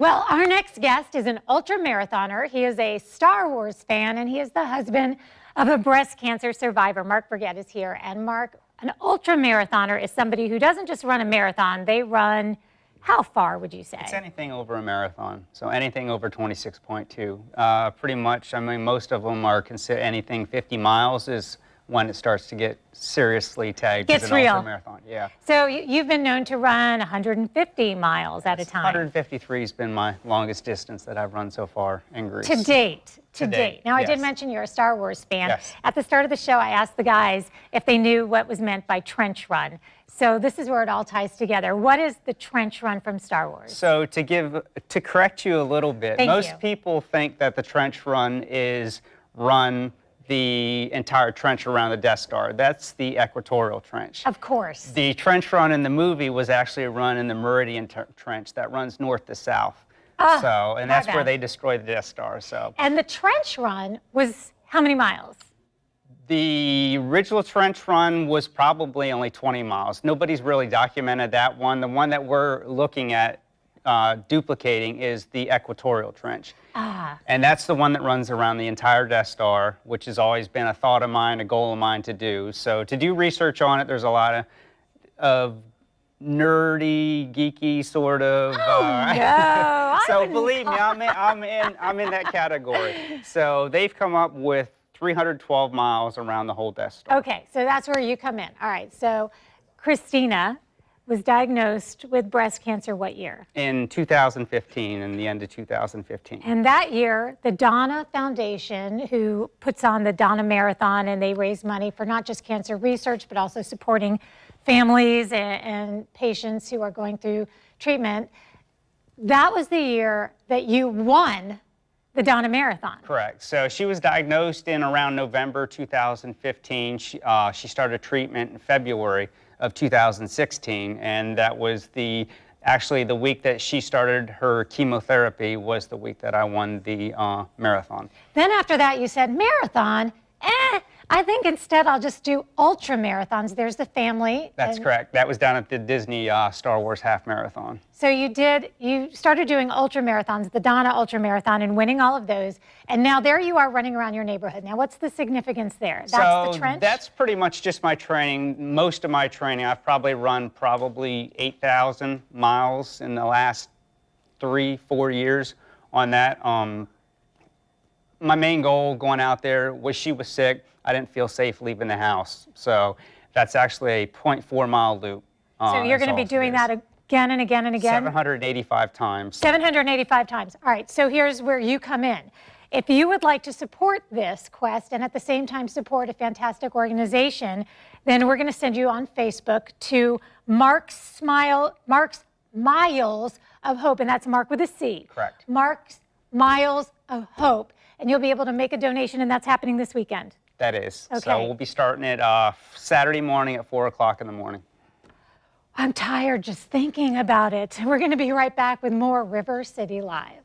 Well, our next guest is an ultra marathoner. He is a Star Wars fan, and he is the husband of a breast cancer survivor. Mark Burgett is here. And Mark, an ultra marathoner is somebody who doesn't just run a marathon. They run, how far would you say? It's anything over a marathon, so anything over 26.2. Pretty much, I mean, most of them are considered anything 50 miles is when it starts to get seriously tagged as an ultra marathon. Yeah. So you've been known to run 150 miles at a time. 153 has been my longest distance that I've run so far in Greece. To date. Now, I did mention you're a Star Wars fan. Yes. At the start of the show, I asked the guys if they knew what was meant by trench run. So this is where it all ties together. What is the trench run from Star Wars? So to correct you a little bit, most people think that the trench run is run the entire trench around the Death Star. That's the equatorial trench. Of course. The trench run in the movie was actually a run in the Meridian Trench that runs north to south. And that's where they destroyed the Death Star. And the trench run was how many miles? The original trench run was probably only 20 miles. Nobody's really documented that one. The one that we're looking at duplicating is the equatorial trench. And that's the one that runs around the entire Death Star, which has always been a thought of mine, a goal of mine to do. So to do research on it, there's a lot of nerdy, geeky sort of. So believe me, I'm in that category. So they've come up with 312 miles around the whole Death Star. Okay, so that's where you come in. All right, so Christina was diagnosed with breast cancer what year? In 2015, in the end of 2015. And that year, the Dana Foundation, who puts on the Dana Marathon, and they raise money for not just cancer research, but also supporting families and patients who are going through treatment. That was the year that you won the Dana Marathon. Correct. So she was diagnosed in around November 2015. She started treatment in February of 2016, and that was actually the week that she started her chemotherapy was the week that I won the marathon. Then after that you said, marathon? I think instead I'll just do ultra marathons. There's the family. That's correct. That was down at the Disney Star Wars half marathon. So you started doing ultra marathons, the Dana Ultra Marathon, and winning all of those. And now there you are running around your neighborhood. Now what's the significance there? That's the trench? That's pretty much just my training. Most of my training, I've probably run 8,000 miles in the last 3-4 years on that. My main goal going out there was she was sick. I didn't feel safe leaving the house. So that's actually a 0.4 mile loop. So you're going to be doing that again and again and again? 785 times. 785 times. All right, so here's where you come in. If you would like to support this quest and at the same time support a fantastic organization, then we're going to send you on Facebook to Mark's Miles of Hope, and that's Mark with a C. Correct. Mark's Miles of Hope, and you'll be able to make a donation, and that's happening this weekend. That is. Okay. So we'll be starting it Saturday morning at 4 o'clock in the morning. I'm tired just thinking about it. We're going to be right back with more River City Live.